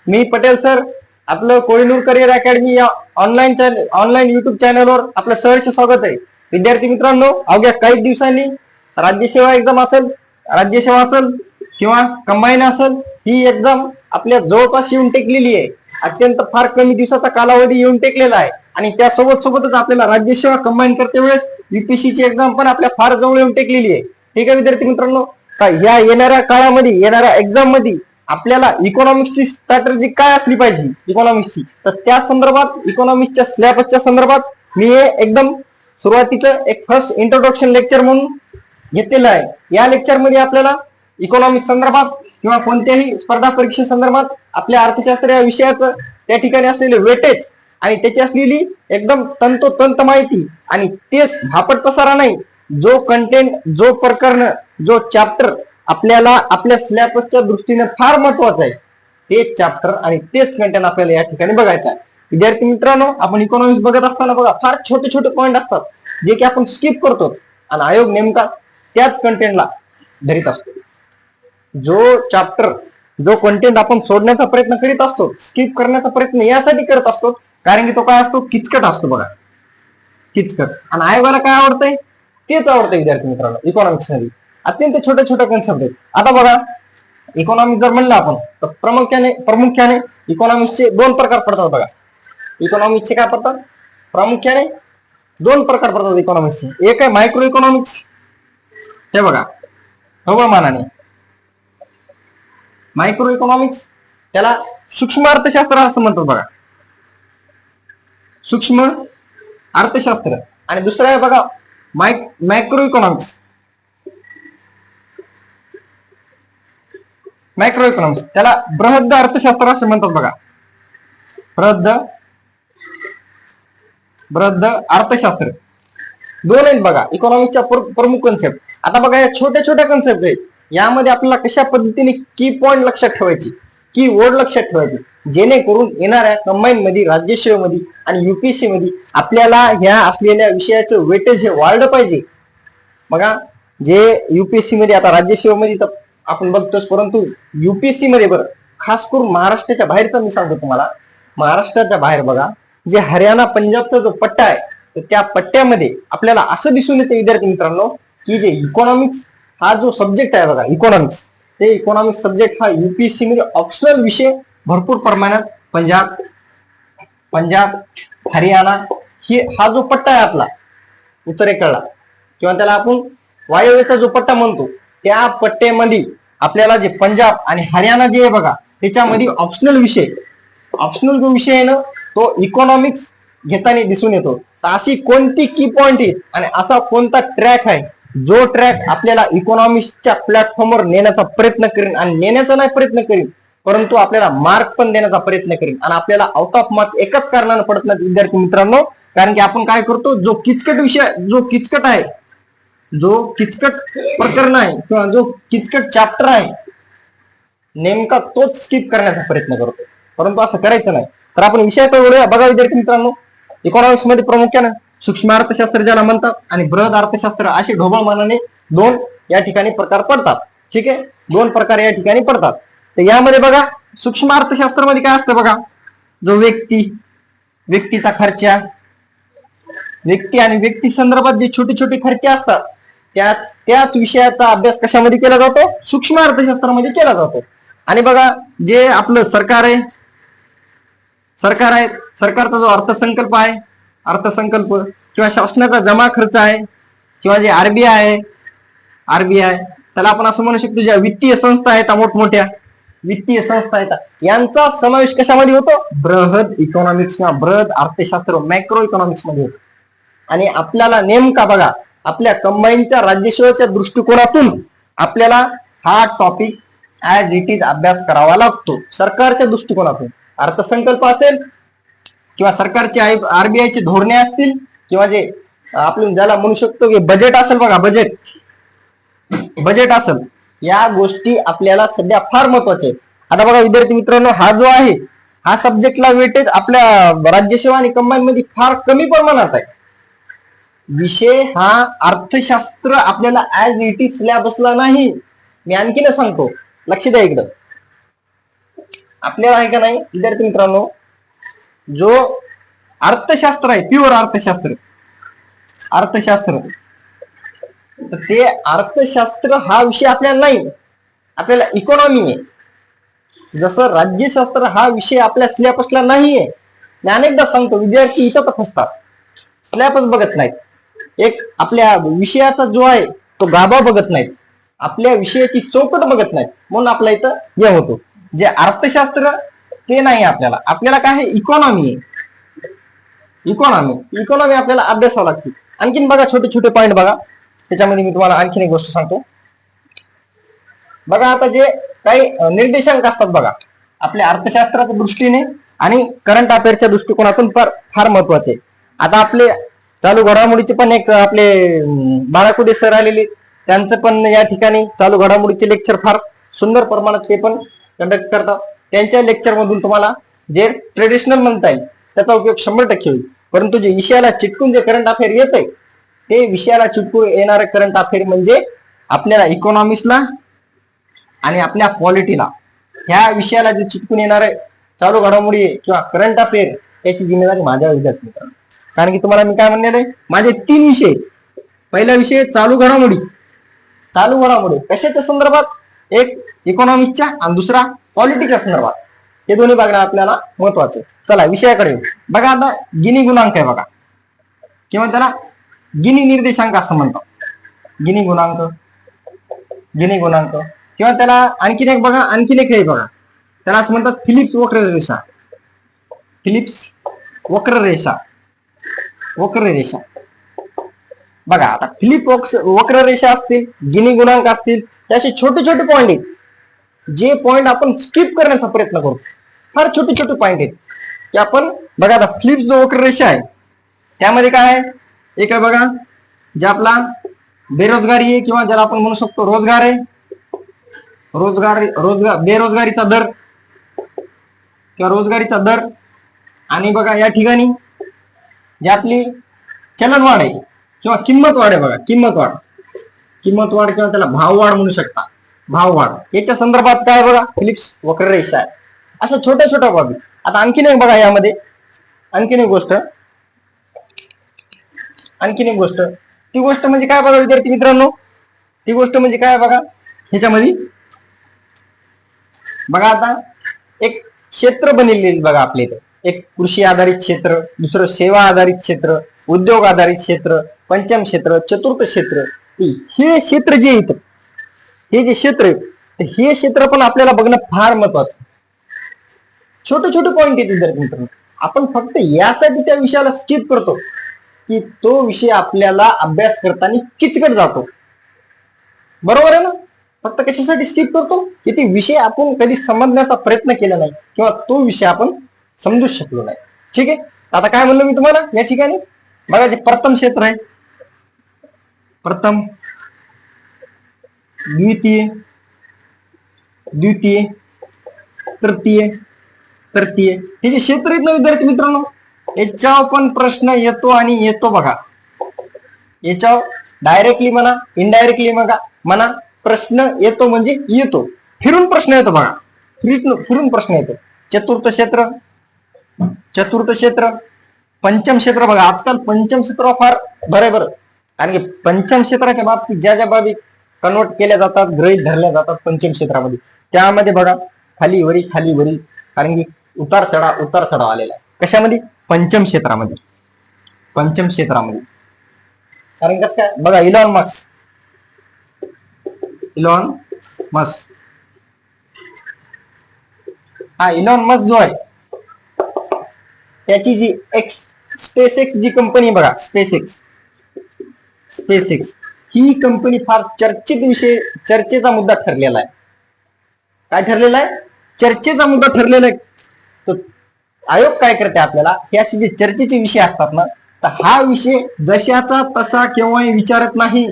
मी Patel sir, आपलं Kohinoor career academy या online YouTube चॅनलवर आपलं सहर्ष स्वागत आहे. विद्यार्थी मित्रांनो, अवघ्या काही दिवसांनी राज्यसेवा एक्झाम असेल किंवा कंबाईन असेल, ही एक्झाम आपल्या जवळपास येऊन टेकलेली आहे. अत्यंत फार कमी दिवसाचा कालावधी येऊन टेकलेला आहे आणि त्यासोबतच आपल्याला राज्यसेवा कंबाईन करते वेळेस यूपीएससीची एक्झाम पण आपल्या फार जवळ येऊन टेकलेली आहे. ठीक आहे विद्यार्थी मित्रांनो, या येणाऱ्या काळामध्ये येणाऱ्या एक्झाम मध्ये आपल्याला इकॉनॉमिक्सची स्ट्रॅटेजी काय असली पाहिजे इकॉनॉमिक्सची, तर त्या संदर्भात इकॉनॉमिक्सच्या सिलेबसच्या संदर्भात मी एकदम सुरुवातीचं एक फर्स्ट इंट्रोडक्शन लेक्चर म्हणून घेतलेलं आहे. या लेक्चर मध्ये आपल्याला इकॉनॉमिक्स संदर्भात किंवा कोणत्याही स्पर्धा परीक्षे संदर्भात आपल्या अर्थशास्त्र या विषयाचं त्या ठिकाणी असलेले वेटेज आणि त्याची असलेली एकदम तंतोतंत माहिती आणि तेच भापट पसारा नाही, जो कंटेंट, जो प्रकरण, जो चॅप्टर आपल्याला आपल्या सिलेबसच्या दृष्टीने फार महत्वाचं आहे, तेच चॅप्टर आणि तेच कंटेंट आपल्याला या ठिकाणी बघायचं आहे. विद्यार्थी मित्रांनो, आपण इकॉनॉमिक्स बघत असताना बघा फार छोटे छोटे पॉईंट असतात जे की आपण स्किप करतो आणि आयोग नेमका त्याच कंटेंटला धरीत असतो. जो चॅप्टर, जो कंटेंट आपण सोडण्याचा प्रयत्न करीत असतो, स्किप करण्याचा प्रयत्न यासाठी करत असतो कारण की तो काय असतो, किचकट असतो. बघा किचकट, आणि आयोगाला काय आवडतंय तेच आवडतंय. विद्यार्थी मित्रांनो, इकॉनॉमिक्स मध्ये अत्यंत छोटे छोटे कन्सेप्ट आहेत. आता बघा, इकॉनॉमिक्स जर म्हणलं आपण तर प्रामुख्याने इकॉनॉमिक्सचे दोन प्रकार पडतात. बघा, इकॉनॉमिक्सचे काय पडतात, प्रामुख्याने दोन प्रकार पडतात इकॉनॉमिक्सचे. एक आहे मायक्रो इकॉनॉमिक्स, हे बघा हवामानाने मायक्रो इकॉनॉमिक्स, त्याला सूक्ष्म अर्थशास्त्र असं म्हणतात. बघा, सूक्ष्म अर्थशास्त्र. आणि दुसरं आहे बघा मॅक्रो इकॉनॉमिक्स. मॅक्रो इकॉनॉमिक्स त्याला बृहद अर्थशास्त्र असे म्हणतात. बघा, बृहद अर्थशास्त्र दोन आहेत बघा इकॉनॉमिक्सच्या प्रमुख कन्सेप्ट. आता बघा, या छोट्या छोट्या कन्सेप्ट आहेत, यामध्ये आपल्याला कशा पद्धतीने की पॉइंट लक्षात ठेवायची, की वर्ड लक्षात ठेवायची, जेणेकरून येणाऱ्या कंबाईन मध्ये, राज्यसेवेमध्ये आणि युपीएससी मध्ये आपल्याला ह्या असलेल्या विषयाचं वेटेज हे वाढलं पाहिजे. बघा, जे युपीएससी मध्ये, आता राज्यसेवेमध्ये तर आपण बघतोच, परंतु युपीएससी मध्ये बरं खास करून महाराष्ट्राच्या बाहेरचा मी सांगतो तुम्हाला. महाराष्ट्राच्या बाहेर बघा, जे हरियाणा पंजाबचा जो पट्टा आहे, तर त्या पट्ट्यामध्ये आपल्याला असं दिसून येते विद्यार्थी मित्रांनो, की जे इकॉनॉमिक्स हा जो सब्जेक्ट आहे बघा, इकॉनॉमिक्स, ते इकॉनॉमिक्स सब्जेक्ट हा युपीएससी मध्ये ऑप्शनल विषय भरपूर प्रमाणात पंजाब हरियाणा हा जो पट्टा आहे आपला उत्तरेकडला, किंवा त्याला आपण वायव्येचा जो पट्टा म्हणतो, त्या पट्ट्यामध्ये आपल्याला जे पंजाब आणि हरियाणा जे आहे बघा, त्याच्यामध्ये ऑप्शनल जो विषय आहे ना, तो इकॉनॉमिक्स घेताना दिसून येतो. तर अशी कोणती की पॉइंट आहेत आणि असा कोणता ट्रॅक आहे, जो ट्रॅक आपल्याला इकॉनॉमिक्सच्या प्लॅटफॉर्मवर नेण्याचा प्रयत्न करेन, आणि नेण्याचा नाही प्रयत्न करीन, परंतु आपल्याला मार्क पण देण्याचा प्रयत्न करीन. आणि आपल्याला आउट ऑफ मार्क एकच कारणानं पडत नाही विद्यार्थी मित्रांनो, कारण की आपण काय करतो, जो किचकट विषय, जो किचकट आहे, जो किचकट प्रकरण आहे किंवा जो किचकट चॅप्टर आहे, नेमका तोच स्किप करण्याचा प्रयत्न करतो, परंतु असं करायचं नाही. तर आपण विषयाकडे वळूया. बघा विद्यार्थी मित्रांनो, इकॉनॉमिक्स मध्ये प्रामुख्याने सूक्ष्म अर्थशास्त्र ज्याला म्हणतात आणि बृहद अर्थशास्त्र असे ढोबळ मानाने दोन या ठिकाणी प्रकार पडतात. ठीक आहे, दोन प्रकार या ठिकाणी पडतात. तर यामध्ये बघा, सूक्ष्म अर्थशास्त्र मध्ये काय असतं बघा, जो व्यक्तीचा खर्च, व्यक्ती आणि व्यक्ती संदर्भात जे छोटे छोटे खर्च असतात, त्याच विषयाचा अभ्यास कशामध्ये केला जातो, सूक्ष्म अर्थशास्त्रामध्ये केला जातो. आणि बघा, जे आपलं सरकार आहे, सरकारचा जो अर्थसंकल्प किंवा शासनाचा जमा खर्च आहे, किंवा जे आरबीआय त्याला आपण असं म्हणू शकतो, ज्या वित्तीय संस्था आहेत, मोठमोठ्या वित्तीय संस्था आहेत, यांचा समावेश कशामध्ये होतो, बृहद इकॉनॉमिक्स किंवा बृहद अर्थशास्त्र मॅक्रो इकॉनॉमिक्स मध्ये होतो. आणि आपल्याला नेमका बघा, आपल्या कंबाईनच्या राज्यसेवेच्या दृष्टिकोनातून आपल्याला हा टॉपिक ऍज इट इज अभ्यास करावा लागतो. सरकारच्या दृष्टिकोनातून अर्थसंकल्प असेल, किंवा सरकारचे आरबीआयचे धोरणे असतील, किंवा जे आपण ज्याला म्हणू शकतो की बजेट असेल, बघा बजेट असेल, या गोष्टी आपल्याला सध्या फार महत्वाच्या आहेत. आता बघा विद्यार्थी मित्रांनो, हा जो आहे, हा सब्जेक्टला वेटेज आपल्या राज्यसेवा आणि कंबाईन मध्ये फार कमी प्रमाणात आहे. विषय हा अर्थशास्त्र आपल्याला ऍज इट इज सिलेबसला नाही. मी आणखीन सांगतो, लक्ष द्या इकडं. आपल्याला आहे का नाही विद्यार्थी मित्रांनो, जो अर्थशास्त्र आहे, प्युअर अर्थशास्त्र, तर ते अर्थशास्त्र हा विषय आपल्याला नाही, आपल्याला इकॉनॉमी आहे. जसं राज्यशास्त्र हा विषय आपल्या सिलेबसला नाहीये. मी अनेकदा सांगतो, विद्यार्थी इथं तर फसतात, सिलेबस बघत नाहीत, एक आपल्या विषयाचा जो आहे तो गाभा बघत नाहीत, आपल्या विषयाची चौकट बघत नाहीत, म्हणून आपल्या इथं हे होतो. जे अर्थशास्त्र ते नाही आपल्याला, आपल्याला काय आहे, इकॉनॉमी आहे. इकॉनॉमी आपल्याला अभ्यासावं लागते. आणखीन बघा छोटे छोटे पॉईंट बघा, त्याच्यामध्ये मी तुम्हाला आणखीन एक गोष्ट सांगतो. बघा आता जे काही निर्देशांक असतात बघा, आपल्या अर्थशास्त्राच्या दृष्टीने आणि करंट अफेअरच्या दृष्टिकोनातून फार महत्वाचे. आता आपले चालू घडामोडीचे पण एक आपले बाळाकुदे सर आलेले, त्यांचं पण या ठिकाणी चालू घडामोडीचे लेक्चर फार सुंदर प्रमाणात ते पण कंडक्ट करतात. त्यांच्या लेक्चर मधून तुम्हाला जे ट्रेडिशनल म्हणता येईल त्याचा उपयोग 100% होईल. परंतु जे विषयाला चिटकून जे करंट अफेअर येत आहे, ते विषयाला चिटकून येणारे करंट अफेअर म्हणजे आपल्याला इकॉनॉमिक्सला आणि आपल्या पॉलिटीला, ह्या विषयाला जे चिटकून येणारे चालू घडामोडी किंवा करंट अफेअर, याची जिम्मेदारी माझ्या विद्यार्थी मित्रांनो. कारण की तुम्हाला मी काय म्हणलेलं आहे, माझे 3 विषय, पहिला विषय चालू घडामोडी कशाच्या संदर्भात, एक इकॉनॉमिक्सच्या आणि दुसरा पॉलिटिक्सच्या संदर्भात, हे दोन्ही बघणं आपल्याला महत्वाचे. चला विषयाकडे येऊ. बघा आता गिनी गुणांक आहे बघा, किंवा त्याला गिनी निर्देशांक असं म्हणतात. गिनी गुणांक किंवा त्याला आणखीन एक आहे बघा, त्याला असं म्हणतात फिलिप्स वक्ररेषा. बघा आता वक्ररेषा असतील, गिनी गुणांक असतील, असे छोटे छोटे पॉईंट आहेत, जे पॉईंट आपण स्किप करण्याचा प्रयत्न करतो. फार छोटे छोटे पॉईंट आहेत की आपण बघा. आता फिलिप्स जो वक्ररेषा आहे त्यामध्ये काय आहे, एक आहे बघा, जे आपला बेरोजगारी आहे किंवा ज्याला आपण म्हणू शकतो रोजगार आहे, बेरोजगारीचा दर किंवा रोजगारीचा दर. आणि बघा या ठिकाणी जी आपली चलनवाढ आहे किंवा किंमत वाढ आहे बघा, किंमत वाढ किंवा त्याला भाववाढ म्हणू शकता, भाववाढ, याच्या संदर्भात काय बघा, फिलिप्स वक्ररेषा आहे. अशा छोट्या छोट्या बाबी. आता आणखीन एक बघा, यामध्ये आणखीन एक गोष्ट, ती गोष्ट म्हणजे काय बघा विद्यार्थी मित्रांनो, ती गोष्ट म्हणजे काय बघा, ह्याच्यामध्ये बघा आता एक क्षेत्र बनलेले बघा आपल्या इथे, एक कृषी आधारित क्षेत्र, दुसरं सेवा आधारित क्षेत्र, उद्योग आधारित क्षेत्र, पंचम क्षेत्र, चतुर्थ क्षेत्र. हे क्षेत्र जे येतं, हे जे क्षेत्र आहे, हे क्षेत्र पण आपल्याला बघणं फार महत्वाचं. छोटे छोटे पॉईंट आहेत विद्यार्थी मित्रांनो, आपण फक्त यासाठी त्या विषयाला स्किप करतो की तो विषय आपल्याला अभ्यास करताना किचकट जातो. बरोबर आहे ना? फक्त कशासाठी स्किप करतो की ते विषय आपण कधी समजण्याचा प्रयत्न केला नाही किंवा तो विषय आपण समजू शकलो नाही. ठीक आहे, आता काय म्हणलं मी तुम्हाला या ठिकाणी, बघा जे प्रथम क्षेत्र आहे, प्रथम, द्वितीय, तृतीय, हे जे क्षेत्र आहेत ना विद्यार्थी मित्रांनो, याच्यावर पण प्रश्न येतो आणि येतो बघा. याच्यावर डायरेक्टली म्हणा, इनडायरेक्टली म्हणा, प्रश्न येतो म्हणजे येतो, फिरून प्रश्न येतो बघा, फिरून प्रश्न येतो. चतुर्थ क्षेत्र, पंचम क्षेत्र. बघा आजकाल पंचम क्षेत्र फार बरं, कारण की पंचम क्षेत्राच्या बाबतीत ज्या बाबी कन्वर्ट केल्या जातात, गृहीत धरल्या जातात पंचम क्षेत्रामध्ये, त्यामध्ये बघा खाली वरी, कारण की उतार चढाव आलेला आहे. कशामध्ये? पंचम क्षेत्रामध्ये. कारण कसं काय बघा, इलॉन मस्क जो आहे, त्याची जी स्पेस एक्स जी कंपनी बघा, स्पेस एक्स ही कंपनी फार चर्चेचा मुद्दा ठरलेला आहे. काय ठरलेला आहे? चर्चेचा मुद्दा ठरलेला आहे. तो आयोग काय करते आपल्याला, हे असे जे चर्चेचे विषय असतात ना, तर हा विषय जशाचा तसा केव्हाही विचारत नाही,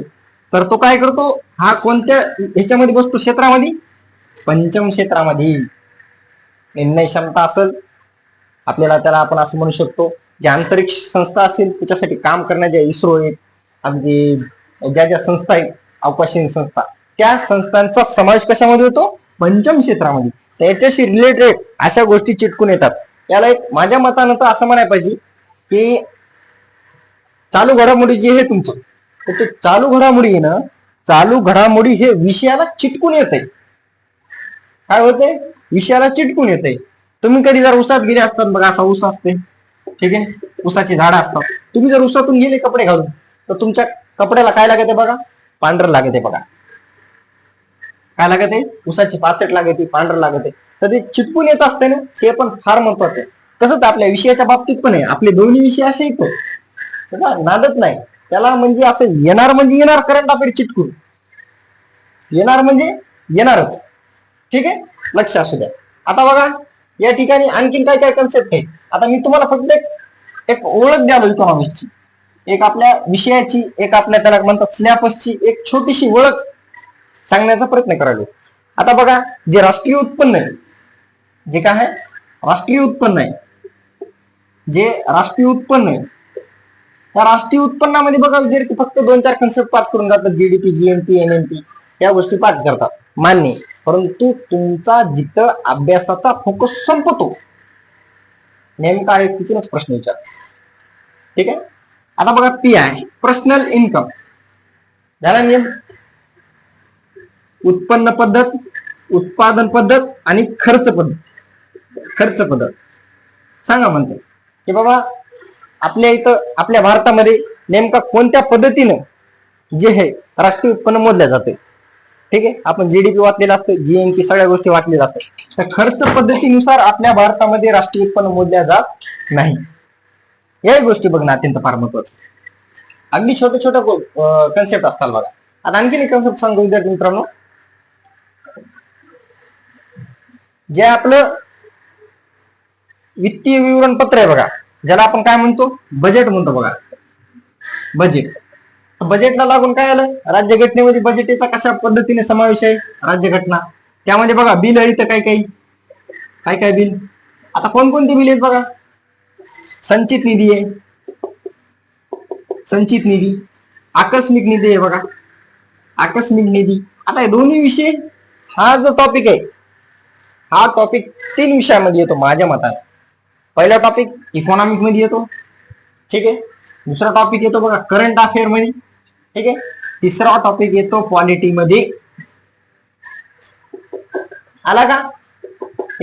तर तो काय करतो, हा कोणत्या ह्याच्यामध्ये बसतो, क्षेत्रामध्ये, पंचम क्षेत्रामध्ये. निर्णय क्षमता असेल आपल्याला, त्याला आपण असं म्हणू शकतो, जे अंतरिक्ष संस्था असेल त्याच्यासाठी काम करण्याच्या इस्रो आहेत, अगदी ज्या संस्था आहेत अवकाशीय संस्था, त्या संस्थांचा समावेश कशामध्ये होतो? पंचम क्षेत्रामध्ये. त्याच्याशी रिलेटेड अशा गोष्टी चिटकून येतात. याला एक माझ्या मतानं तर असं म्हणायला पाहिजे की चालू घडामोडी जे हे तुमचं, तर ते चालू घडामोडी ना, चालू घडामोडी हे विषयाला चिटकून येते. काय होते? विषयाला चिटकून येते. तुम्ही कधी जर उसात गेले असतात बघा, असा ऊस असते, ठीक आहे, ऊसाची झाडं असतात. तुम्ही जर उसातून गेले कपडे घालून, तर तुमच्या कपड्याला काय लागते बघा? पांढरं लागते बघा. काय लागते? उसाची पाचट लागते, पांढरं लागते. तर ते चिटकून येत असते ना, ते पण फार महत्वाचं आहे. तसंच आपल्या विषयाच्या बाबतीत पण आहे. आपले दोन्ही विषय असे येतो नादत नाही त्याला, म्हणजे असं येणार म्हणजे येणार, करंट अफेअर चिटकून येणार म्हणजे येणारच. ठीक आहे, लक्ष असू द्या. आता बघा या ठिकाणी आणखीन काय काय कन्सेप्ट आहे. आता मी तुम्हाला फक्त एक ओळख द्यालो इकॉनॉमिक्सची, एक आपल्या विषयाची, एक आपल्या त्याला म्हणतात सिलेबसची एक छोटीशी ओळख सांगण्याचा प्रयत्न करायलो. आता बघा, जे राष्ट्रीय उत्पन्न आहे, जे काय आहे राष्ट्रीय उत्पन्न आहे, जे राष्ट्रीय उत्पन्न आहे, त्या राष्ट्रीय उत्पन्नामध्ये बघा विद्यार्थी फक्त 2-4 कन्सेप्ट पाठ करून जातात. जीडीपी, जीएनपी, एनएनपी या गोष्टी पाठ करतात, मान्य. परंतु तुमचा जिथं अभ्यासाचा फोकस संपतो नेमका आहे तिथूनच प्रश्न विचार. ठीक आहे. आता बघा पी आहे पर्सनल इन्कम, झाला नियम. उत्पन्न पद्धत, उत्पादन पद्धत आणि खर्च पद्धत. खर्च पद्धत सांगा म्हणते की बाबा आपल्या इथं आपल्या भारतामध्ये नेमका कोणत्या पद्धतीनं जे हे राष्ट्रीय उत्पन्न मोजल्या जाते. ठीक आहे, आपण जीडीपी वाचलेलं असतं, जीएनपी सगळ्या गोष्टी वाचलेल्या असतात. तर खर्च पद्धतीनुसार आपल्या भारतामध्ये राष्ट्रीय उत्पन्न मोजल्या जात नाही. या गोष्टी बघणं अत्यंत फार महत्वाचं. अगदी छोटे छोटे कन्सेप्ट असतात बघा. आता आणखीन एक कन्सेप्ट सांगतो विद्यार्थी मित्रांनो, जे आपलं वित्तीय विवरणपत्र आहे बघा, ज्याला आपण काय म्हणतो? बजेट म्हणतो बघा. बजेट. बजेटला लागून काय आलं? राज्यघटनेमध्ये बजेटचा कशा पद्धतीने समावेश आहे? राज्यघटना. त्यामध्ये बघा बिल आहे तर काय काय बिल. आता कोणकोणते बिल आहेत बघा? संचित निधी आहे, संचित निधी. आकस्मिक निधी आहे बघा, आकस्मिक निधी. आता हे दोन्ही विषय, हा जो टॉपिक आहे, हा टॉपिक 3 विषयामध्ये येतो माझ्या मताने. पहिला टॉपिक इकॉनॉमिक मध्ये येतो, ठीक आहे. दुसरा टॉपिक येतो बघा करंट अफेअर मध्ये, ठीक आहे. तिसरा टॉपिक येतो पॉलिटी मध्ये. आला का?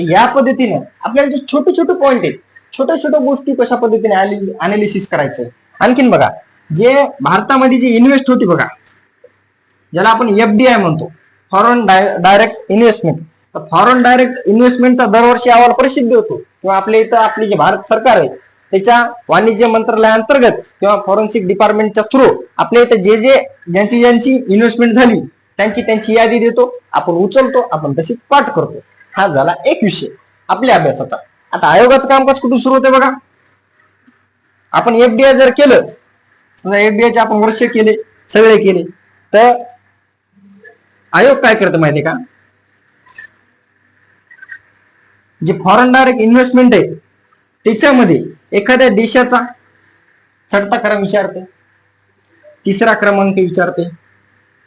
या पद्धतीने आपल्याला जे छोटे छोटे पॉइंट आहेत, छोट्या छोट्या गोष्टी कशा पद्धतीने अनालिसिस करायचं. आणखीन बघा, जे भारतामध्ये जी इन्व्हेस्ट होती बघा, ज्याला आपण एफडीआय म्हणतो, फॉरेन डायरेक्ट इन्व्हेस्टमेंट. तर फॉरेन डायरेक्ट इन्व्हेस्टमेंटचा दरवर्षी अहवाल प्रसिद्ध होतो, किंवा आपल्या इथं आपली जे भारत सरकार आहे त्याच्या वाणिज्य मंत्रालयाअंतर्गत किंवा फॉरेन्सिक डिपार्टमेंटच्या थ्रू आपल्या इथं ज्यांची इन्व्हेस्टमेंट झाली त्यांची यादी देतो, आपण उचलतो, आपण तशीच पाठ करतो. हा झाला एक विषय आपल्या अभ्यासाचा. आता आयोगाचं कामकाज कुठून सुरू होते बघा. आपण एफडीआय जर केलं, समजा एफडीआयचे आपण वर्ष केले, सगळे केले, तर आयोग काय करतं माहितीये का? जे फॉरेन डायरेक्ट इन्व्हेस्टमेंट आहे त्याच्यामध्ये एखाद्या देशाचा चढता क्रम विचारते, तिसरा क्रमांक विचारते,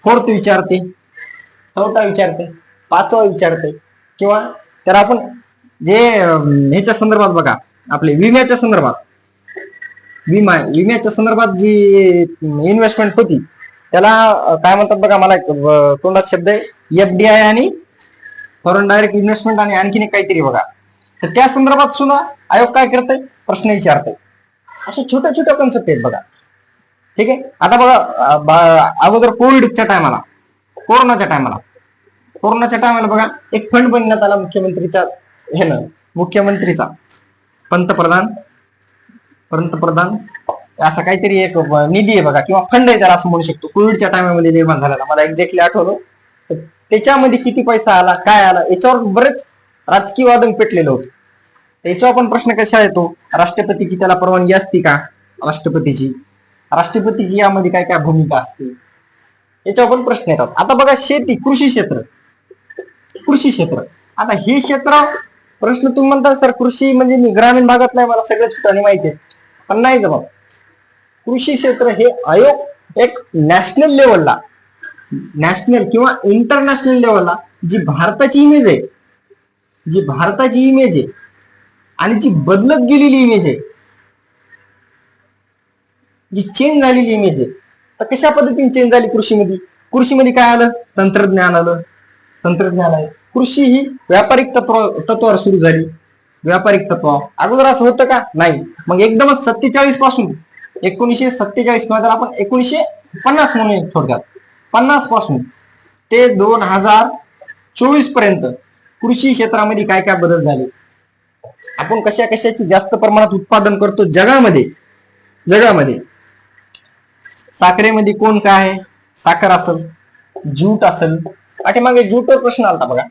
फोर्थ विचारते, चौथा विचारते, पाचवा विचारते, किंवा तर आपण जे ह्याच्या संदर्भात बघा, आपले विम्याच्या संदर्भात, विम्याच्या संदर्भात जी इन्व्हेस्टमेंट होती त्याला काय म्हणतात बघा, मला तोंडात शब्द आहे, एफडीआय आणि फॉरेन डायरेक्ट इन्व्हेस्टमेंट आणि आणखीन काहीतरी बघा. तर त्या संदर्भात सुद्धा आयोग काय करतंय? प्रश्न विचारतंय. अशा छोट्या छोट्या कन्सेप्ट आहेत बघा. ठीक आहे. आता बघा, अगोदर कोरोनाच्या टायमाला बघा एक फंड बनण्यात आला मुख्यमंत्रीचा पंतप्रधान असा काहीतरी एक निधी आहे बघा, किंवा फंड आहे त्याला असं म्हणू शकतो. कोविडच्या टायमामध्ये निर्माण झालेला, मला एक्झॅक्टली आठवलं. त्याच्यामध्ये किती पैसा आला, काय आला, याच्यावर बरेच राजकीय वादन पेटलेलं होतं. याच्यावर पण प्रश्न कसा येतो? राष्ट्रपतीची त्याला परवानगी असते का? राष्ट्रपतीची यामध्ये काय काय भूमिका असते, याच्यावर पण प्रश्न येतात. आता बघा शेती, कृषी क्षेत्र. आता हे क्षेत्र प्रश्न तुम्ही म्हणता सर कृषी म्हणजे मी ग्रामीण भागातला आहे, मला सगळ्याच ठिकाणी माहिती आहे, पण नाही जबाब. कृषी क्षेत्र हे आयोग एक नॅशनल लेवलला, नॅशनल किंवा इंटरनॅशनल लेवलला जी भारताची इमेज आहे जी भारताची इमेज आहे आणि जी बदलत गेलेली इमेज आहे, जी चेंज झालेली इमेज आहे, तर कशा पद्धतीने चेंज झाली कृषीमध्ये? कृषीमध्ये काय आलं? तंत्रज्ञान आलं. तंत्रज्ञान आहे. कृषी ही व्यापारिक तत्वावर सुरू झाली. व्यापारिक तत्व अगोदर असं होतं का? नाही. मग एकदमच 47 पासून 1947 किंवा त्याला आपण 1950 म्हणून थोडक्यात 50 पासून ते 2024 पर्यंत कृषी क्षेत्रामध्ये काय काय बदल झाले, आपण कशा कशाची जास्त प्रमाणात उत्पादन करतो जगामध्ये. साखरेमध्ये कोण काय आहे? साखर असेल, ज्यूट असेल. पाठीमागे ज्यूटवर प्रश्न आलता बघा.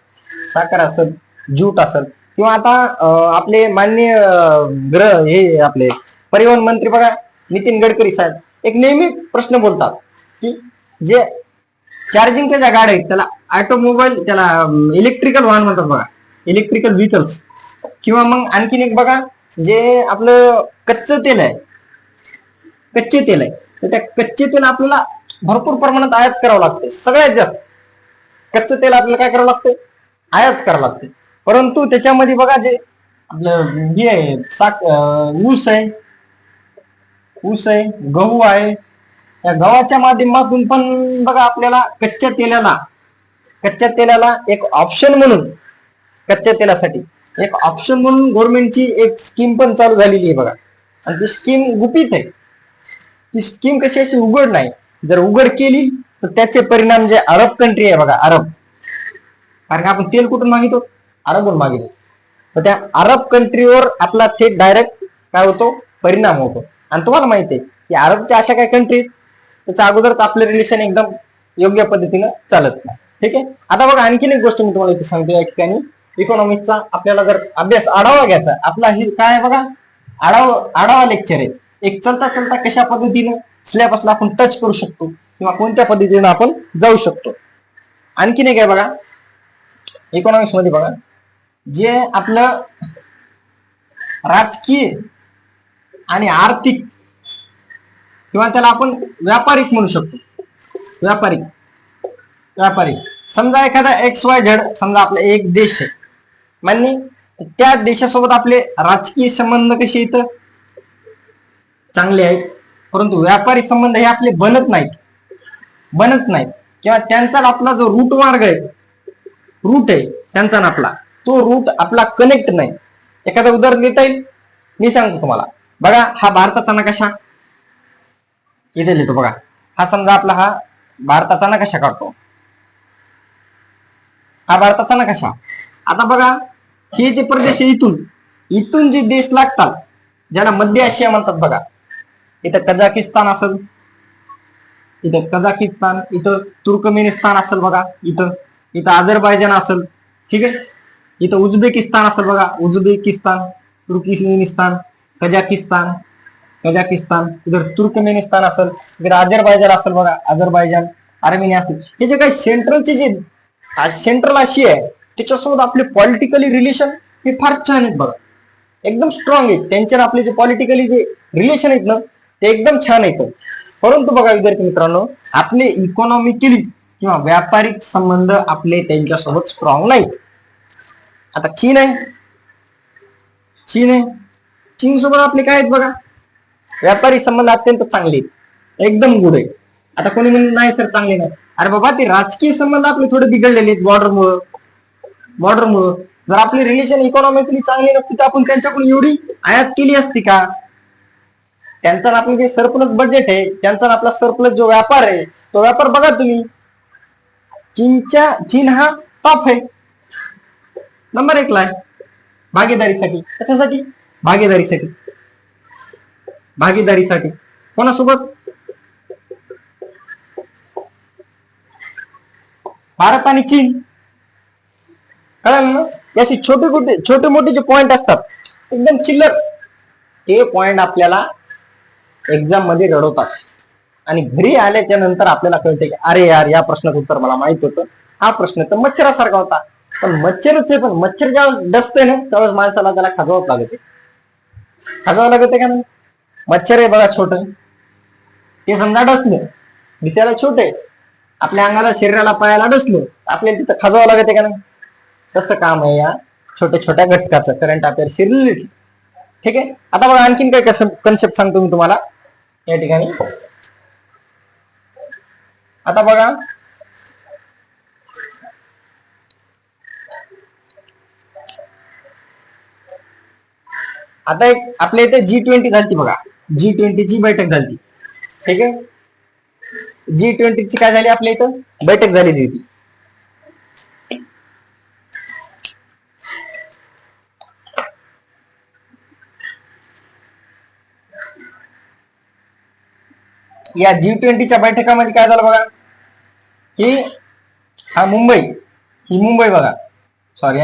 साखर असेल, ज्यूट असेल, किंवा आता आपले माननीय हे आपले परिवहन मंत्री बघा नितीन गडकरी साहेब एक नेहमी प्रश्न बोलतात की जे चार्जिंगच्या ज्या गाड्या आहेत त्याला ऑटोमोबाईल, त्याला इलेक्ट्रिकल वाहन म्हणतात बघा, इलेक्ट्रिकल व्हेकल्स. किंवा मग आणखीन एक बघा, जे आपलं कच्चं तेल आहे, कच्चे तेल आहे, तर त्या कच्चे तेल आपल्याला भरपूर प्रमाणात आयात करावं लागते. सगळ्यात जास्त कच्चं तेल आपल्याला काय करावं लागते? आयात करावं लागते. परंतु त्याच्यामध्ये बघा जे आपलं हे आहे, ऊस आहे, गहू आहे, या गव्हाच्या माध्यमातून पण बघा आपल्याला कच्च्या तेलाला एक ऑप्शन म्हणून, कच्च्या तेलासाठी एक ऑप्शन म्हणून गव्हर्नमेंटची एक स्कीम पण चालू झालेली आहे बघा. आणि ती स्कीम गुपित आहे. ती स्कीम कशी अशी उघड नाही. जर उघड केली तर त्याचे परिणाम जे अरब कंट्री आहे बघा, अरब, कारण आपण तेल कुठून मागितो? अरबून मागितो. तर त्या अरब कंट्रीवर आपला थेट डायरेक्ट काय होतो? परिणाम होतो. आणि तुम्हाला माहिती आहे की अरबच्या अशा काही कंट्री त्याच्या अगोदर आपलं रिलेशन एकदम योग्य पद्धतीनं चालत नाही. ठीक आहे. आता बघा आणखीन एक गोष्ट मी तुम्हाला इथे सांगतो. या ठिकाणी इकॉनॉमिक्सचा आपल्याला जर अभ्यास आढावा घ्यायचा, आपला ही काय आहे बघा, आढावा लेक्चर आहे. एक चलता कशा पद्धतीनं सिलेबसला आपण टच करू शकतो किंवा कोणत्या पद्धतीनं आपण जाऊ शकतो. आणखीन एक आहे बघा इकॉनॉमिक्स मध्ये बघा, जे आपलं राजकीय आणि आर्थिक किंवा त्याला आपण व्यापारिक म्हणू शकतो. व्यापारिक समजा एखादा XYZ, समजा आपला एक देश आहे मान्य, त्या देशासोबत आपले राजकीय संबंध कसे इथं चांगले आहेत, परंतु व्यापारी संबंध हे आपले बनत नाहीत किंवा त्यांचा आपला जो रूट आहे त्यांचा आपला, तो रूट आपला कनेक्ट नाही. एखादं उदाहरण देता येईल? मी सांगतो तुम्हाला. बघा हा भारताचा नकाशा इथे लिहितो बघा. हा समजा आपला हा भारताचा नकाशा काढतो. हा भारताचा नकाशा. आता बघा हे जे प्रदेश आहे, इथून जे देश लागतात ज्याला मध्य आशिया म्हणतात बघा. इथं कझाकिस्तान असेल, इथं तुर्कमेनिस्तान असेल बघा, इथं अझरबैजान असेल. ठीक आहे. इथं उझबेकिस्तान असेल बघा, तुर्कमेनिस्तान, कझाकिस्तान, इधर तुर्कमेनिस्तान असेल, इधर अझरबैजान असेल बघा, आर्मेनिया असेल. हे जे काही सेंट्रल आशिया आहे त्याच्यासोबत आपले पॉलिटिकली रिलेशन हे फार छान आहेत बघा, एकदम स्ट्रॉंग आहेत. त्यांच्या आपले जे पॉलिटिकली जे रिलेशन आहेत ना ते एकदम छान आहेत. परंतु बघा विद्यार्थी मित्रांनो, आपले इकॉनॉमिकली किंवा व्यापारिक संबंध आपले त्यांच्यासोबत स्ट्रॉंग नाहीत. आता चीन सोबत आपले काय आहेत बघा, व्यापारी संबंध अत्यंत चांगले आहेत, एकदम गुड आहे. आता कोणी म्हणून नाही सर चांगले नाही, अरे बाबा ते राजकीय संबंध आपले थोडे बिघडलेले आहेत बॉर्डरमुळं. जर आपले रिलेशन इकॉनॉमिकली चांगले नसते तर आपण त्यांच्याकडून एवढी आयात केली असती का? त्यांचा आपलं जे सरप्लस बजेट आहे, त्यांचा आपला सरप्लस जो व्यापार आहे, तो व्यापार बघा तुम्ही, चीन हा टॉप आहे, नंबर 1 ला आहे भागीदारीसाठी. कशासाठी? भागीदारीसाठी कोणासोबत? भारत आणि चीन. कळलं ना? अशी छोटे मोठे जे पॉइंट असतात एकदम चिल्लर, ते पॉइंट आपल्याला एक्झाम मध्ये रडवतात आणि घरी आल्याच्या नंतर आपल्याला कळते की अरे यार या प्रश्नाचं उत्तर मला माहित होतं, हा प्रश्न तर मच्छरासारखा होता. पण मच्छरच आहे, पण मच्छर जेव्हा डसते ना त्यावेळेस माणसाला त्याला खाजवावं लागते का नाही? मच्छर आहे बघा छोट, ते समजा डसलं, दिसायला छोटे, आपल्या अंगाला शरीराला पायाला डसलं, आपल्याला तिथं खाजवावं लागते का नाही? तसं काम आहे या छोट्या छोट्या घटकाचं करंट अफेअर्सशी रिलेटेड. ठीक आहे. आता बघा आणखीन काय कन्सेप्ट सांगतो मी तुम्हाला या ठिकाणी. आता बघा आता एक आपल्या इथे G20 झाली बघा. G20 ची बैठक झाली. ठीक आहे. G20 ची काय झाली आपल्या इथं बैठक झालेली होती. या G20च्या बैठकामध्ये काय झालं बघा की ही मुंबई बघा सॉरी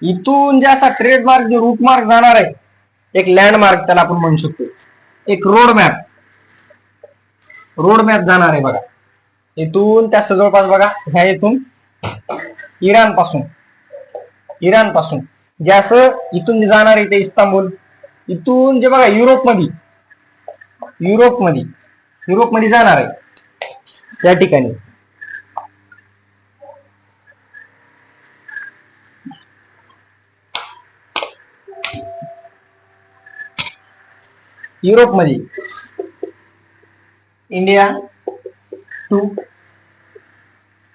इथून जे असा ट्रेडमार्क जो रूट मार्क जाणार आहे एक लँडमार्क त्याला आपण म्हणू शकतो. एक रोड मॅप जाणार आहे बघा इथून त्या जवळपास बघा ह्या इथून इराण पासून जे असं इथून जाणार आहे ते इस्तांबूल इथून जे बघा युरोपमध्ये जाणार आहे त्या ठिकाणी. युरोपमध्ये इंडिया टू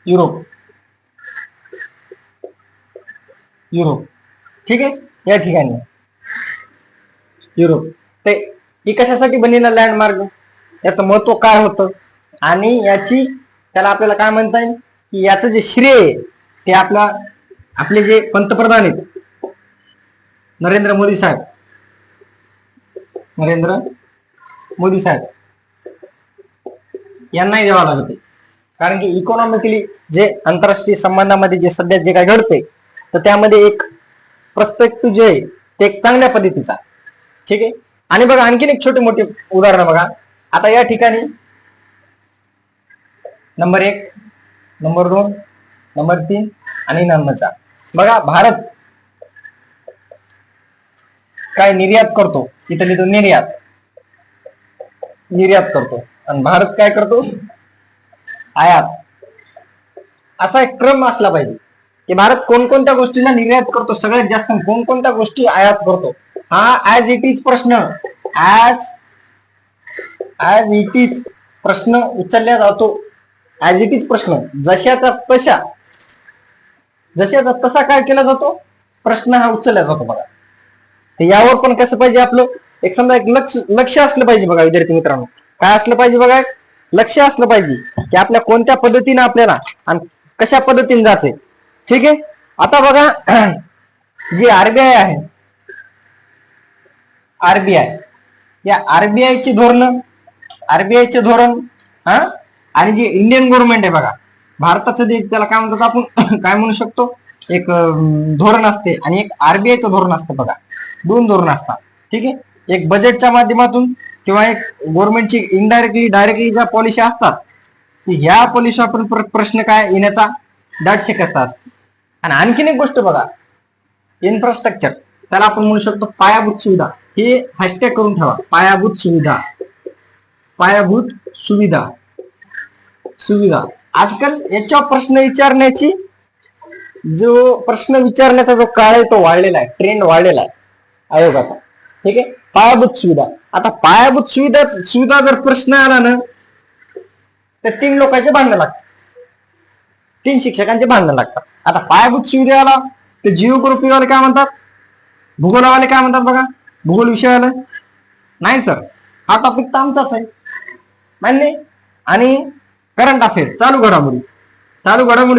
युरोप ठीक आहे. या ठिकाणी युरोप ते ही कशासाठी बनलेला लँडमार्क याचं महत्व काय होतं आणि त्याला आपल्याला काय म्हणता येईल की याचं जे श्रेय ते आपले जे पंतप्रधान आहेत नरेंद्र मोदी साहेब यांनाही द्यावा लागते. कारण की इकॉनॉमिकली जे आंतरराष्ट्रीय संबंधामध्ये जे सध्या जे काय घडते तर त्यामध्ये एक पर्स्पेक्टिव्ह जे आहे ते एक चांगल्या पद्धतीचा. ठीक आहे. आणि बघा आणखीन एक छोटे मोठे उदाहरण बघा. आता या ठिकाणी नंबर 1 नंबर 2 नंबर 3 आणि नंबर 4 बघा भारत काय निर्यात करतो इथली तो निर्यात करतो आणि भारत काय करतो आयात. असा एक क्रम असला पाहिजे की भारत कोणकोणत्या गोष्टीला निर्यात करतो सगळ्यात जास्त कोणकोणत्या गोष्टी आयात करतो. हा ऍज इट इज प्रश्न उचलला जातो. ऍज इट इज प्रश्न जशाचा तसा काय केला जातो प्रश्न हा उचलला जातो बघा. यावर पण कसं पाहिजे आपलं एक समजा एक लक्ष असलं पाहिजे बघा विद्यार्थी मित्रांनो. काय असलं पाहिजे बघा लक्ष असलं पाहिजे की आपल्या कोणत्या पद्धतीने आपल्याला आणि कशा पद्धतीने जायचंय. ठीक आहे. आता बघा जी आरबीआय या आरबीआयचे धोरण आणि जे इंडियन गव्हर्नमेंट आहे बघा भारताचं जे त्याला काय म्हणतात आपण काय म्हणू शकतो एक धोरण असते आणि एक आरबीआयचं धोरण असतं बघा. 2 धोरण असतात. ठीक आहे. एक बजेटच्या माध्यमातून किंवा एक गव्हर्नमेंटची डायरेक्टली ज्या पॉलिसी असतात की ह्या पॉलिसी आपण प्रश्न काय येण्याचा दाट शक्यता असते. आणि आणखीन एक गोष्ट बघा इन्फ्रास्ट्रक्चर त्याला आपण म्हणू शकतो पायाभूत सुविधा. हे हॅशटॅग करून ठेवा पायाभूत सुविधा. आजकाल याच्यावर प्रश्न विचारण्याचा जो काळ आहे तो वाढलेला आहे ट्रेंड वाढलेला आहे आयोगाचा. ठीक आहे. पायाभूत सुविधा. आता पायाभूत सुविधा जर प्रश्न आला ना तर 3 लोकांचे भांडणं लागतात 3 शिक्षकांचे भांडणं लागतात. आता पायाभूत सुविधेला ते जिओग्राफीवाले काय म्हणतात भूगोलवाले काय म्हणतात बघा भूगोल विषयाला नाही सर हा टॉपिक तर आमचाच आहे मान्य. आणि करंट अफेअर चालू घडामोडी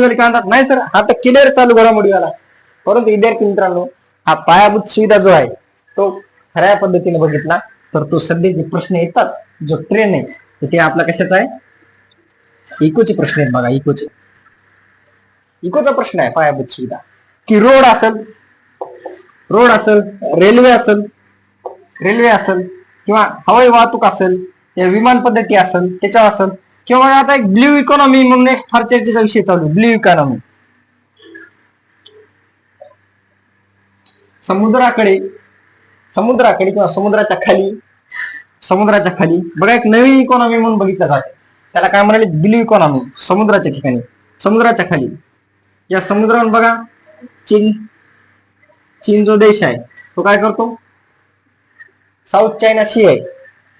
वाले काय म्हणतात नाही सर हा तर क्लिअर चालू घडामोडीवाला. परंतु विद्यार्थी मित्रांनो हा पायाभूत सुविधा जो आहे तो खऱ्या पद्धतीने बघितला तर तो सध्या जे प्रश्न येतात जो ट्रेन आहे ते आपला कशाचा आहे इकोचे प्रश्न आहेत बघा. इकोचा प्रश्न आहे पायाभूत सुविधा की रोड असेल रेल्वे असेल किंवा हवाई वाहतूक असेल या विमान पद्धती असेल त्याच्यावर असेल किंवा आता एक ब्ल्यू इकॉनॉमी म्हणून एक फार चर्चेचा विषय चालू ब्ल्यू इकॉनॉमी. समुद्राकडे किंवा समुद्राच्या खाली बघा एक नवीन इकॉनॉमी म्हणून बघितलं जाते त्याला काय म्हणाले ब्ल्यू इकॉनॉमी. समुद्राच्या ठिकाणी समुद्राच्या खाली या समुद्रावर बघा चीन चीन जो देश आहे तो काय करतो, साऊथ चायना सी आहे,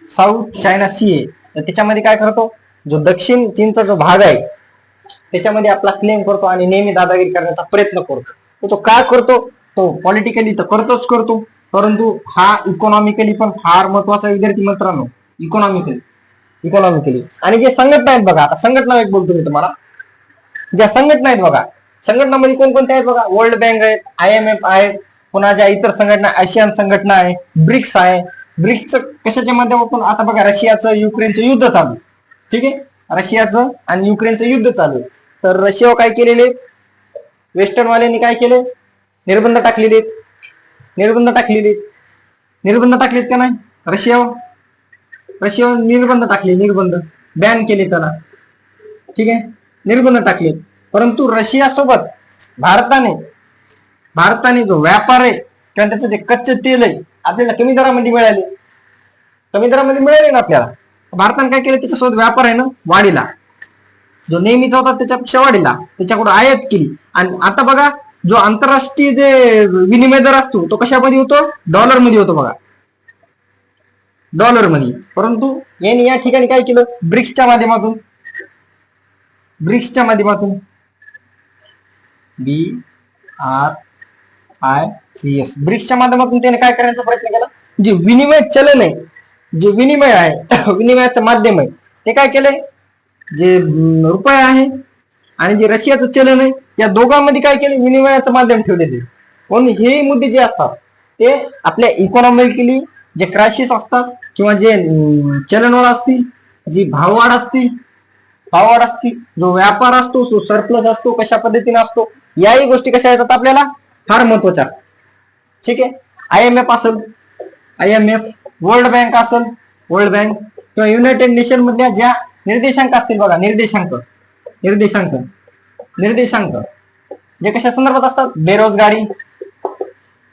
साऊथ चायना सी आहे, तर त्याच्यामध्ये काय करतो, जो दक्षिण चीनचा जो भाग आहे त्याच्यामध्ये आपला क्लेम करतो आणि नेहमी दादागिरी करण्याचा प्रयत्न करतो. तो काय करतो, तो पॉलिटिकली तर करतो, परंतु हा इकॉनॉमिकली पण फार महत्वाचा विद्यार्थी मित्रांनो. इकॉनॉमिकली आणि जे संघटना आहेत बघा, आता संघटना एक बोलतो मी तुम्हाला, ज्या संघटना आहेत बघा, संघटनामध्ये कोणकोणत्या आहेत बघा, वर्ल्ड बँक आहेत, IMF आहेत, पुन्हा ज्या इतर संघटना, आशियान संघटना आहे, ब्रिक्स आहे. ब्रिक्स कशाच्या माध्यमातून, आता बघा रशियाचं युक्रेनचं युद्ध चालू, ठीक आहे, रशियाचं आणि युक्रेनचं युद्ध चालू, तर रशिया काय केलेले, वेस्टर्न वाल्यांनी काय केले, निर्बंध टाकलेले का नाही रशियावर निर्बंध टाकले, बॅन केले त्याला, ठीक आहे, निर्बंध टाकले. परंतु रशिया सोबत भारताने जो व्यापार आहे किंवा त्याचं जे कच्चे तेल आहे आपल्याला कमी दरामध्ये मिळाले ना आपल्याला. भारताने काय केलं, त्याच्यासोबत व्यापार आहे ना वाढीला, जो नेहमीचा होता त्याच्यापेक्षा वाढीला, त्याच्याकडून आयात केली. आणि आता बघा, जो आंतरराष्ट्रीय जे विनिमय दर असतो तो कशामध्ये होतो, डॉलर मध्ये होतो बघा, डॉलर मध्ये. परंतु यांनी या ठिकाणी काय केलं, ब्रिक्सच्या माध्यमातून BRICS ब्रिक्सच्या माध्यमातून त्याने काय करण्याचा प्रयत्न केला, जे विनिमय चलन आहे, जे विनिमय आहे विनिमयाचं माध्यम आहे ते काय केलंय, जे रुपये आहे आणि जे रशियाचं चलन आहे या दोघांमध्ये काय केलं, विनिमयाचं माध्यम ठेवलेले. म्हणून हे मुद्दे जे असतात ते आपल्या इकॉनॉमिकली जे क्रायसिस असतात किंवा जे चलनवाढ असतील, जी भाववाढ असतील, जो व्यापार असतो, जो सरप्लस असतो, कशा पद्धतीने असतो, याही गोष्टी कशा येतात आपल्याला फार महत्वाच्या. ठीक आहे, IMF वर्ल्ड बँक असेल, किंवा युनायटेड नेशन मधल्या ज्या निर्देशांक असतील बघा, निर्देशांक जे कशा संदर्भात असतात,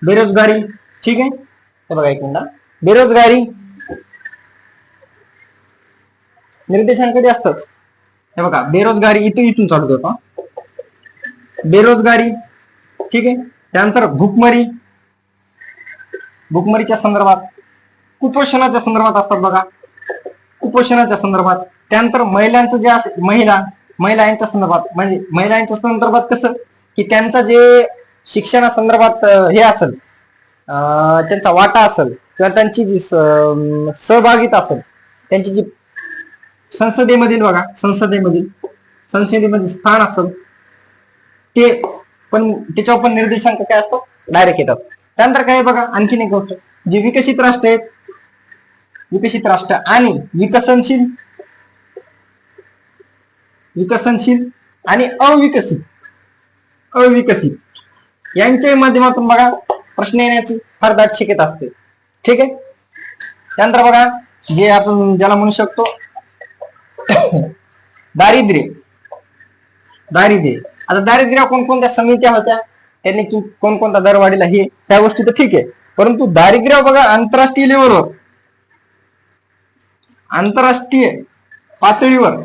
बेरोजगारी, ठीक आहे, हे बघा एक मिनिट, बेरोजगारी निर्देशांक कधी असतात, हे बघा, बेरोजगारी इथून चालू होतो, बेरोजगारी, ठीक आहे, त्यानंतर भूकमरीच्या संदर्भात, कुपोषणाच्या संदर्भात असतात बघा, कुपोषणाच्या संदर्भात. त्यानंतर महिलांचं जे महिला यांच्या संदर्भात, म्हणजे महिला यांच्या संदर्भात कसं की त्यांचा जे शिक्षणासंदर्भात हे असेल, त्यांचा वाटा असेल किंवा त्यांची जी सहभागिता असेल, त्यांची जी संसदेमधील स्थान असेल ते पण, त्याच्यावर पण निर्देशांक काय असतो, डायरेक्ट येतात. त्यानंतर काय बघा, आणखीन एक गोष्ट, जे विकसित राष्ट्र आहेत, विकसित राष्ट्र आणि विकसनशील आणि अविकसित यांच्या माध्यमातून बघा प्रश्न येण्याची फार दाट शक्यता असते. ठीक आहे, त्यानंतर बघा, जे आपण ज्याला म्हणू शकतो दारिद्र्य. आता दारिद्र्य कोणकोणत्या समित्या होत्या, त्यांनी कोणकोणता दर वाढीला, हे त्या गोष्टी तर ठीक आहे, परंतु दारिद्र्य बघा आंतरराष्ट्रीय लेवलवर, आंतरराष्ट्रीय पातळीवर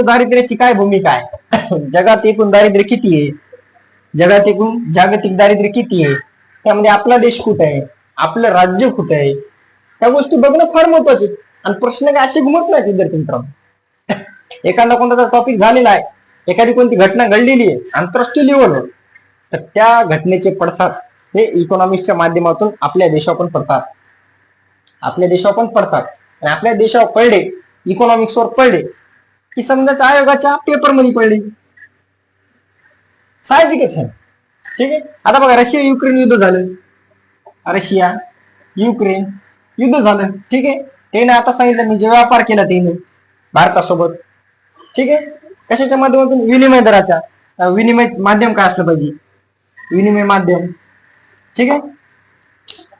दारिद्र्याची काय भूमिका आहे, जगात एकूण दारिद्र्य किती आहे, जागतिक दारिद्र्य किती आहे, त्यामध्ये आपला देश कुठे आहे, आपलं राज्य कुठे आहे, त्या गोष्टी बघणं फार महत्वाचे. आणि प्रश्न काय असे घुमत नाही विद्यार्थी मित्रांनो, एखादा कोणता टॉपिक झालेला आहे, एखादी कोणती घटना घडलेली आहे आंतरराष्ट्रीय लेवलवर, तर त्या घटनेचे पडसाद हे इकॉनॉमिक्सच्या माध्यमातून आपल्या देशावर पण पडतात, आणि आपल्या देशावर पडले, इकॉनॉमिक्सवर पडले की समजाच्या आयोगाच्या पेपरमध्ये पडले, साहजिकच आहे. ठीक आहे, आता बघा, रशिया युक्रेन युद्ध झालं, ठीक आहे, त्याने आता सांगितलं मी जे व्यापार केला त्याने भारतासोबत, ठीक आहे, कशाच्या माध्यमातून, विनिमय दराच्या, विनिमय माध्यम काय असलं पाहिजे, विनिमय माध्यम. ठीक आहे,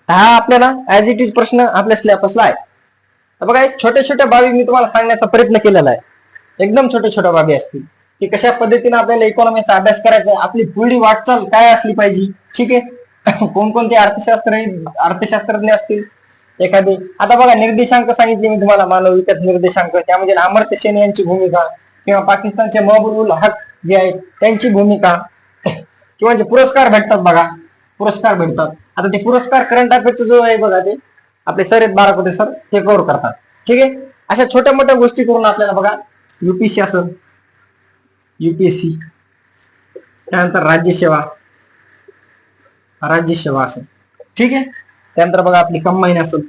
हा आपल्याला ऍज इट इज प्रश्न आपल्या सिलेबसला आहे. तर बघा, एक छोट्या बाबी मी तुम्हाला सांगण्याचा प्रयत्न केलेला आहे, एकदम छोट्या बाबी असतील की कशा पद्धतीने आपल्याला इकॉनॉमीचा अभ्यास करायचा आहे, आपली पुढील वाटचाल काय असली पाहिजे. ठीक आहे, कोणकोणते अर्थशास्त्रज्ञ असतील एखादे. आता बघा, निर्देशांक सांगितले मी तुम्हाला, मानव विकास निर्देशांक, त्यामध्ये अमर्त्य सेन यांची भूमिका किंवा पाकिस्तानचे महबूब उल हक जे आहेत त्यांची भूमिका, किंवा जे पुरस्कार भेटतात बघा, पुरस्कार भेटतात. आता ते पुरस्कार करंट अफेअरचं जो आहे बघा, ते आपले सर आहेत बाराकोटे सर, ते कव्हर करतात. ठीक आहे. अशा छोट्या मोठ्या गोष्टी करून आपल्याला बघा युपीएससी असेल, युपीएससी, त्यानंतर राज्यसेवा असेल. ठीक आहे. त्यानंतर बघा आपली कंबाईन असेल,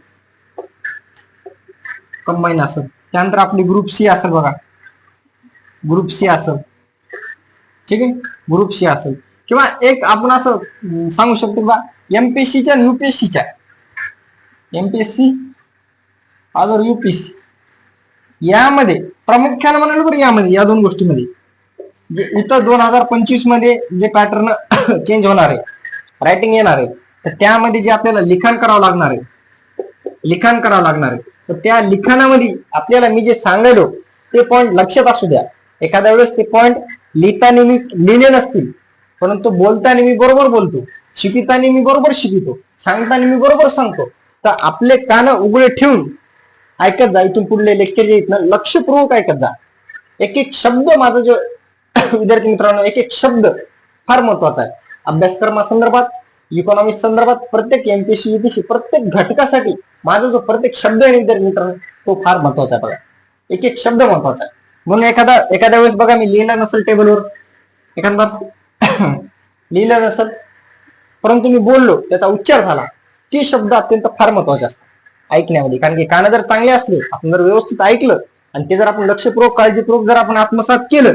त्यानंतर आपली ग्रुप सी असेल बघा, ग्रुप सी असेल. ठीक आहे. ग्रुप सी असेल किंवा एक आपण असं सांगू शकतो बा एमपीएससीच्या आणि युपीएससीच्या, एमपीएससी अदर युपीएससी, यामध्ये प्रामुख्याने म्हणाल बरं, यामध्ये या दोन गोष्टीमध्ये जे इथं 2025 मध्ये जे पॅटर्न चेंज होणार आहे, रायटिंग येणार आहे, तर त्यामध्ये जे आपल्याला लिखाण करावं लागणार आहे, तर त्या लिखाणामध्ये आपल्याला मी जे सांगायलो ते पॉइंट लक्षात असू द्या. एखाद्या वेळेस ते पॉइंट लिहिताना मी लिहिले नसतील, परंतु बोलताना मी बरोबर बोलतो, शिकताना मी बरोबर शिकतो, सांगताना मी बरोबर सांगतो. तर आपले कान उघडे ठेवून ऐकत जा. इथून पुढले लेक्चर जे आहेत ना, लक्षपूर्वक ऐकत जा. एक एक शब्द माझा जो विद्यार्थी मित्रांनो, एक एक शब्द फार महत्वाचा आहे. अभ्यासक्रमासंदर्भात, इकॉनॉमिक्स संदर्भात, प्रत्येक एमपीएससी युपीएससी प्रत्येक घटकासाठी माझा जो प्रत्येक शब्द आहे विद्यार्थी मित्रांनो, तो फार महत्वाचा आहे. बघा, एक एक शब्द महत्वाचा आहे. म्हणून एखाद्या वेळेस बघा मी लिहिला नसेल टेबलवर, एखादा लिहिलं नसेल, परंतु मी बोललो, त्याचा उच्चार झाला, ते शब्द अत्यंत फार महत्वाचे असतात ऐकण्यामध्ये. कारण की कान जर चांगले असले, आपण जर व्यवस्थित ऐकलं आणि ते जर आपण लक्षपूर्वक काळजीपूर्वक जर आपण आत्मसात केलं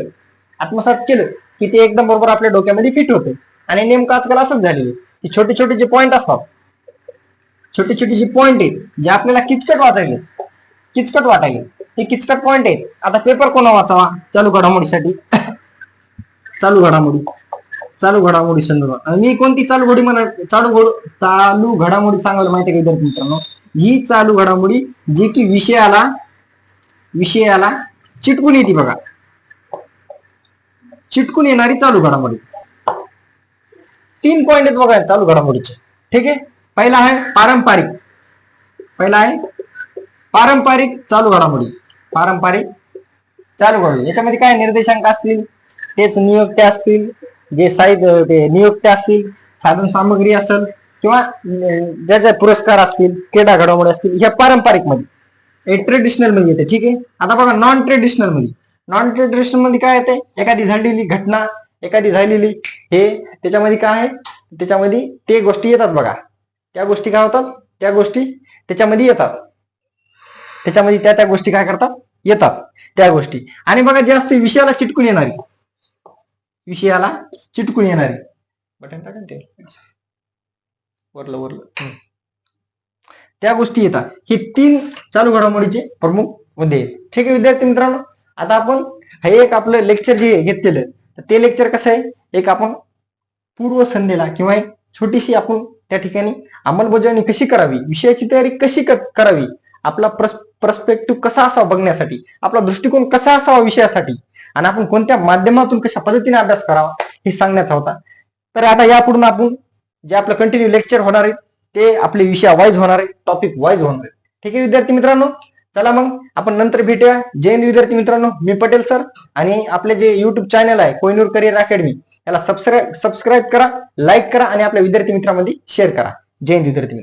की ते एकदम बरोबर आपल्या डोक्यामध्ये फिट होते. आणि नेमकं आजकाल असंच झालेलं की छोटे छोटे जे पॉइंट असतात, छोटे छोटे जे पॉइंट आहेत जे आपल्याला किचकट वाटायले, ते किचकट पॉइंट आहेत. आता पेपर कोणा वाचावा चालू घडामोडीसाठी, चालू घडामोडी संदर्भात. आणि मी कोणती चालू घडामोडी सांगायला माहिती आहे का विद्यार्थी मित्रांनो, ही चालू घडामोडी जी की विषयाला चिटकून येते बघा, चिटकून येणारी चालू घडामोडी. 3 पॉइंट आहेत बघा चालू घडामोडीचे. ठीक आहे. पहिला आहे पारंपरिक चालू घडामोडी. याच्यामध्ये काय निर्देशांक असतील, तेच नियुक्त्या असतील, जे साहित्य नियुक्त्या असतील, साधन सामग्री असेल किंवा ज्या पुरस्कार असतील, क्रीडा घडामोडी असतील, ह्या पारंपरिक मध्ये, ट्रेडिशनल मध्ये येते. ठीक आहे. आता बघा नॉन ट्रेडिशनल मध्ये काय येते, एखादी झालेली घटना, एखादी झालेली हे, त्याच्यामध्ये काय आहे, त्याच्यामध्ये ते गोष्टी येतात बघा. त्या गोष्टी काय होतात, त्या गोष्टी त्याच्यामध्ये येतात, त्याच्यामध्ये त्या गोष्टी काय करतात, येतात त्या गोष्टी. आणि बघा जे असते विषयाला चिटकून येणारी, बटन टाका ते वरलं त्या गोष्टी येतात. हे 3 चालू घडामोडीचे प्रमुख मुद्दे आहेत. ठीक आहे विद्यार्थी मित्रांनो. आता आपण हे एक आपलं लेक्चर जे घेतलेलं, तर ते लेक्चर कसं आहे, एक आपण पूर्वसंध्येला किंवा एक छोटीशी आपण त्या ठिकाणी अंमलबजावणी कशी करावी, विषयाची तयारी कशी करावी, आपला पर्स्पेक्टिव्ह कसा असावा बघण्यासाठी, आपला दृष्टिकोन कसा असावा विषयासाठी, आणि आपण कोणत्या माध्यमातून कशा पद्धतीने अभ्यास करावा हे सांगण्याचा होता. तर आता यापुढून आपण जे आपलं कंटिन्यू लेक्चर होणार आहे ते आपले विषय वाईज होणार आहे, टॉपिक वाईज होणार आहे. ठीक आहे विद्यार्थी मित्रांनो. चला मग आपण नंतर भेटूया. जय हिंद विद्यार्थी मित्रांनो, मी पटेल सर. आणि आपले जे युट्यूब चॅनल आहे कोहिनूर करिअर अकॅडमी, याला सबस्क्राईब करा, लाईक करा आणि आपल्या विद्यार्थी मित्रांमध्ये शेअर करा. जय हिंद विद्यार्थी मित्र.